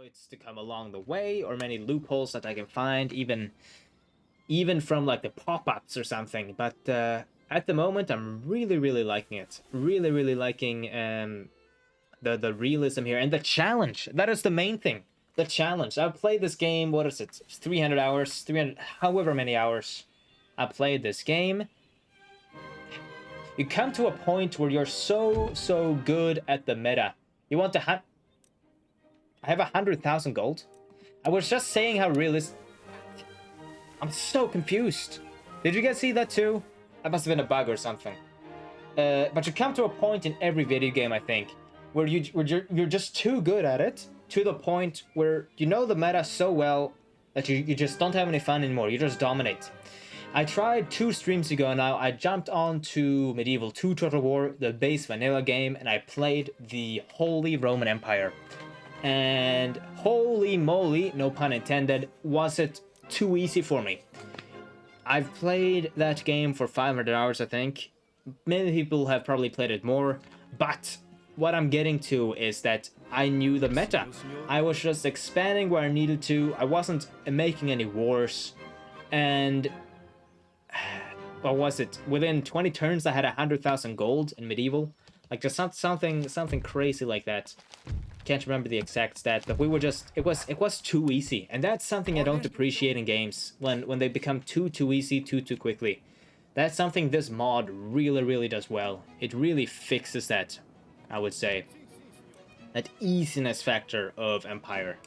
exploits to come along the way, or many loopholes that I can find, even from like the pop-ups or something. But at the moment, I'm really liking it. Really liking the realism here and the challenge. That is the main thing. The challenge. I've played this game. What is it? 300 hours. 300, however many hours I played this game. You come to a point where you're so good at the meta. You want to have. I have 100,000 gold. I was just saying how realistic. I'm so confused. Did you guys see that too? That must have been a bug or something. But you come to a point in every video game, I think, where you're just too good at it, to the point where you know the meta so well that you just don't have any fun anymore. You just dominate. I tried 2 streams ago now. I jumped on to Medieval 2 Total War, the base vanilla game, and I played the Holy Roman Empire. And holy moly, no pun intended, was it too easy for me. I've played that game for 500 hours, I think. Many people have probably played it more, but what I'm getting to is that I knew the meta. I was just expanding where I needed to. I wasn't making any wars, and what was it? Within 20 turns, I had 100,000 gold in Medieval. Like just something crazy like that. Can't remember the exact stat, but we were just it was too easy, and that's something I don't appreciate in games when they become too easy too quickly. That's something this mod really does well. It really fixes that, I would say, that easiness factor of Empire.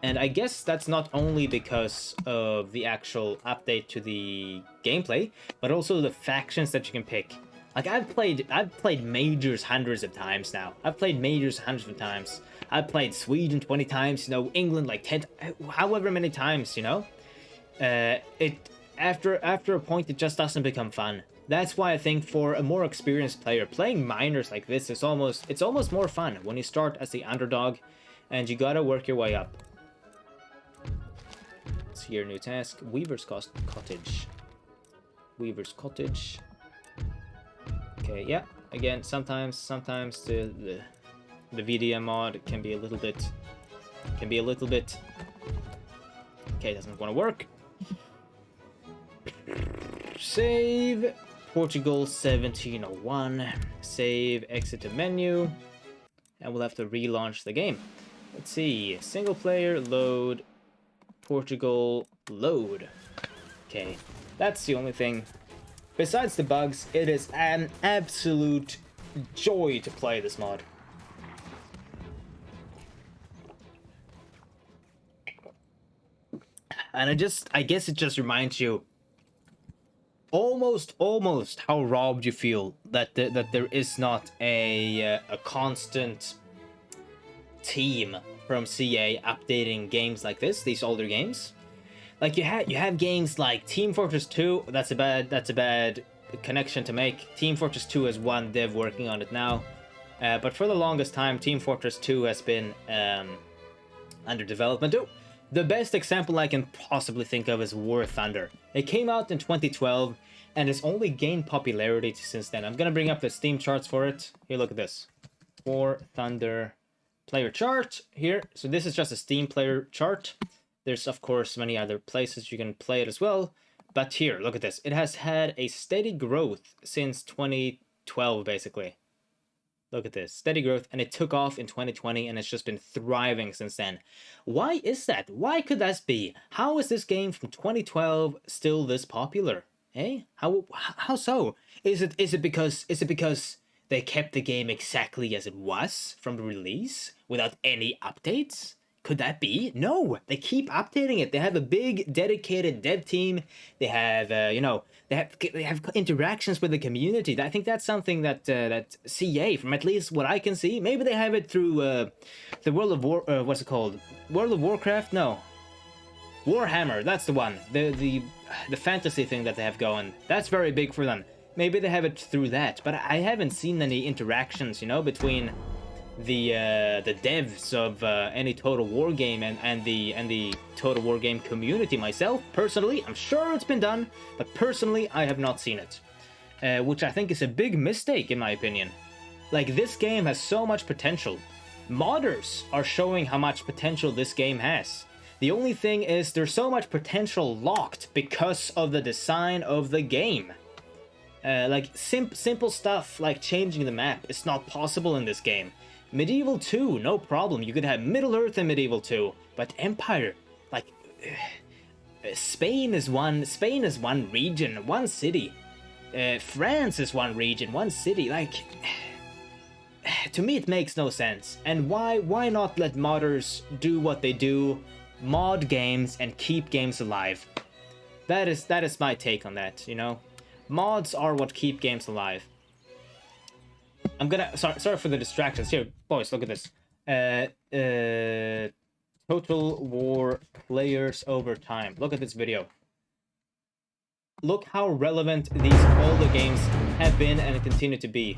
And I guess that's not only because of the actual update to the gameplay, but also the factions that you can pick. Like, I've played Majors hundreds of times now. I've played Majors hundreds of times. I've played Sweden 20 times, you know, England like 10, however many times, you know? After a point, it just doesn't become fun. That's why I think for a more experienced player, playing minors like this is almost more fun when you start as the underdog and you gotta work your way up. Let's see your new task. Weaver's Cottage. Weaver's Cottage. Okay, yeah. Again, sometimes the VDM mod can be a little bit. Okay, doesn't want to work. Save. Portugal 1701. Save. Exit the menu, and we'll have to relaunch the game. Let's see. Single player load. Portugal load. Okay, that's the only thing. Besides the bugs, it is an absolute joy to play this mod. And I guess it just reminds you almost how robbed you feel that there is not a constant team from CA updating games like this, these older games. Like you have games like Team Fortress 2. That's a bad connection to make. Team Fortress 2 has one dev working on it now, but for the longest time, Team Fortress 2 has been under development. Oh, the best example I can possibly think of is War Thunder. It came out in 2012, and it's only gained popularity since then. I'm gonna bring up the Steam charts for it. Here, look at this. War Thunder player chart here. So this is just a Steam player chart. There's, of course, many other places you can play it as well. But here, look at this. It has had a steady growth since 2012, basically. Look at this. Steady growth, and it took off in 2020, and it's just been thriving since then. Why is that? Why could that be? How is this game from 2012 still this popular? Eh? How so? Is it because they kept the game exactly as it was from the release without any updates? Could that be? No, they keep updating it. They have a big dedicated dev team. They have, they have interactions with the community. I think that's something that that CA, from at least what I can see, maybe they have it through the World of War. What's it called? World of Warcraft? No, Warhammer. That's the one. The fantasy thing that they have going. That's very big for them. Maybe they have it through that. But I haven't seen any interactions, you know, between the devs of any Total War game and the Total War game community. Myself, personally, I'm sure it's been done, but personally, I have not seen it, which I think is a big mistake in my opinion. Like, this game has so much potential. Modders are showing how much potential this game has. The only thing is there's so much potential locked because of the design of the game. Like simple stuff like changing the map is not possible in this game. Medieval 2, no problem. You could have Middle Earth in Medieval 2, but Empire, like Spain is one region, one city. France is one region, one city. Like, to me, it makes no sense. And why not let modders do what they do, mod games and keep games alive? That is my take on that. You know, mods are what keep games alive. I'm gonna sorry for the distractions here, boys. Look at this. Total War players over time. Look at this video. Look how relevant these older games have been and continue to be.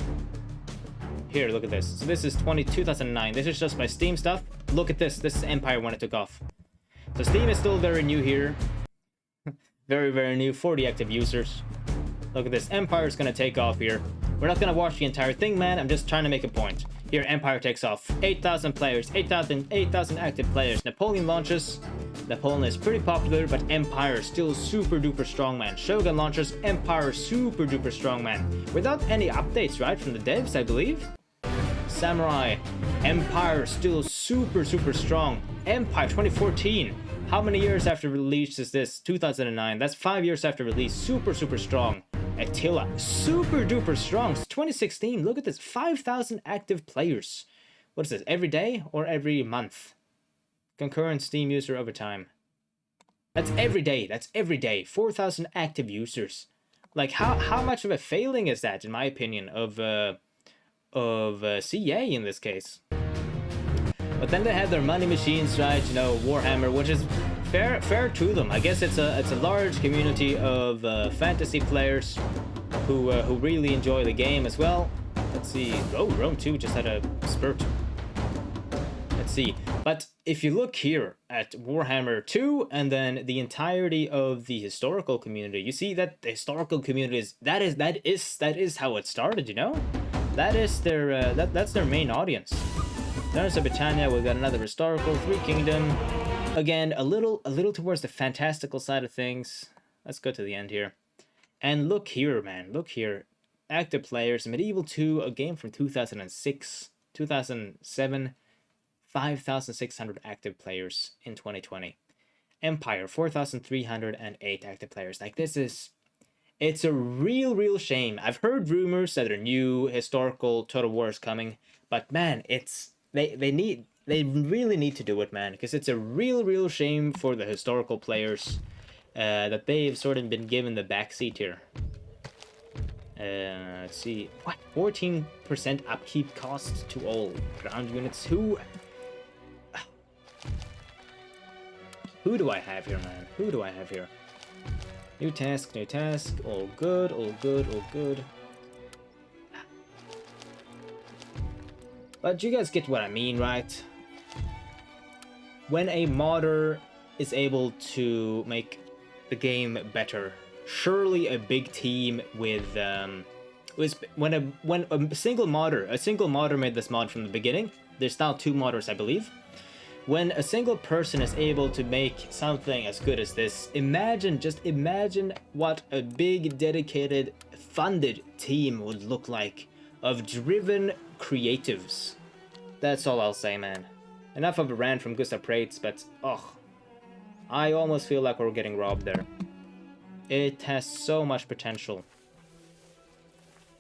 Here, look at this. So this is 2009. This is just my Steam stuff. Look at this. This is Empire when it took off. So Steam is still very new here. Very, very new. 40 active users. Look at this. Empire is gonna take off here. We're not gonna watch the entire thing, man. I'm just trying to make a point. Here, Empire takes off. 8,000 players. 8,000 active players. Napoleon launches. Napoleon is pretty popular, but Empire is still super duper strong, man. Shogun launches. Empire super duper strong, man. Without any updates, right, from the devs, I believe. Samurai. Empire still super strong. Empire 2014. How many years after release is this? 2009. That's 5 years after release. Super strong. Attila, super duper strong. 2016. Look at this. 5,000 active players. What is this? Every day or every month? Concurrent Steam user over time. That's every day. That's every day. 4,000 active users. Like, how much of a failing is that, in my opinion, of CA in this case? But then they have their money machines, right? You know, Warhammer, which is fair to them. I guess it's a large community of fantasy players who really enjoy the game as well. Let's see. Oh, Rome 2 just had a spurt. Let's see. But if you look here at Warhammer 2 and then the entirety of the historical community, you see that the historical community is that is how it started. You know, that is their that's their main audience. There's a Britannia. We've got another historical, Three Kingdom. Again, a little towards the fantastical side of things. Let's go to the end here. And look here, man. Look here. Active players. Medieval 2, a game from 2006, 2007. 5,600 active players in 2020. Empire, 4,308 active players. Like, this is... It's a real shame. I've heard rumors that a new historical Total War is coming. But, man, it's... They really need to do it, man, because it's a real shame for the historical players that they've sort of been given the backseat here. Let's see. What? 14% upkeep cost to all ground units. Who do I have here, man? Who do I have here? New task. All good. But you guys get what I mean, right? When a modder is able to make the game better, surely a big team with when a single modder made this mod from the beginning. There's now 2 modders, I believe. When a single person is able to make something as good as this, just imagine what a big, dedicated, funded team would look like of driven creatives. That's all I'll say, man. Enough of a rant from Gustav Prates, but I almost feel like we're getting robbed there. It has so much potential.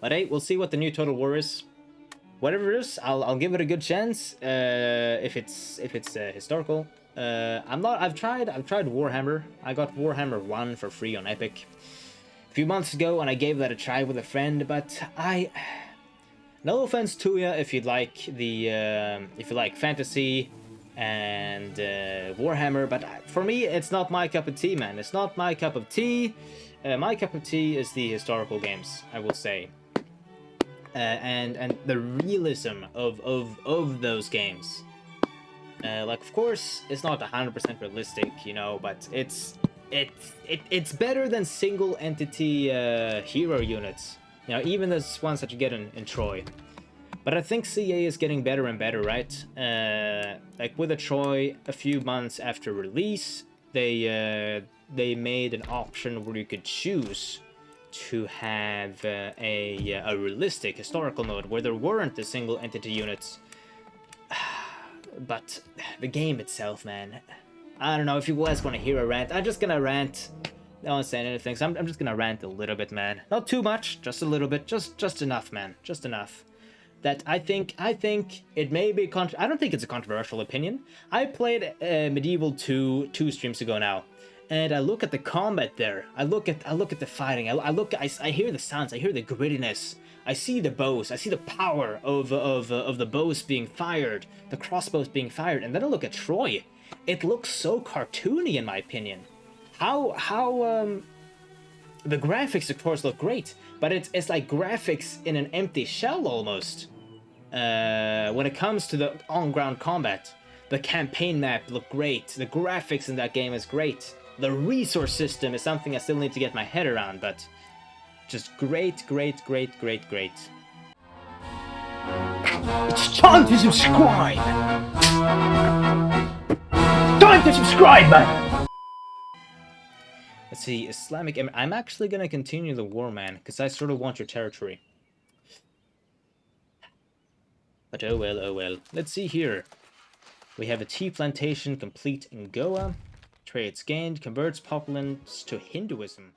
But hey, we'll see what the new Total War is. Whatever it is, I'll give it a good chance. If it's historical. I've tried Warhammer. I got Warhammer 1 for free on Epic a few months ago, and I gave that a try with a friend. But no offense to you if you like fantasy and Warhammer, but for me, it's not my cup of tea, man. It's not my cup of tea. My cup of tea is the historical games, I will say. And the realism of those games. Like, of course, it's not 100% realistic, you know, but it's better than single entity hero units. You know, even those ones that you get in Troy. But I think CA is getting better and better, right? Like with a Troy, a few months after release, they made an option where you could choose to have a realistic historical mode where there weren't the single entity units. But the game itself, man, I don't know if you guys want to hear a rant. I'm just gonna rant. No one's saying anything, so I'm just gonna rant a little bit, man. Not too much, just a little bit, just enough, man, just enough. That I think it may be I don't think it's a controversial opinion. I played Medieval 2 streams ago now, and I look at the combat there. I look at the fighting. I hear the sounds. I hear the grittiness. I see the bows. I see the power of the bows being fired, the crossbows being fired, and then I look at Troy. It looks so cartoony, in my opinion. How the graphics, of course, look great, but it's like graphics in an empty shell almost. When it comes to the on-ground combat, the campaign map look great. The graphics in that game is great. The resource system is something I still need to get my head around, but just great, great, great, great, great. It's time to subscribe! Time to subscribe, man! Let's see, Islamic... I'm actually gonna continue the war, man, because I sort of want your territory. But oh well, oh well. Let's see here. We have a tea plantation complete in Goa. Trades gained, converts populace to Hinduism.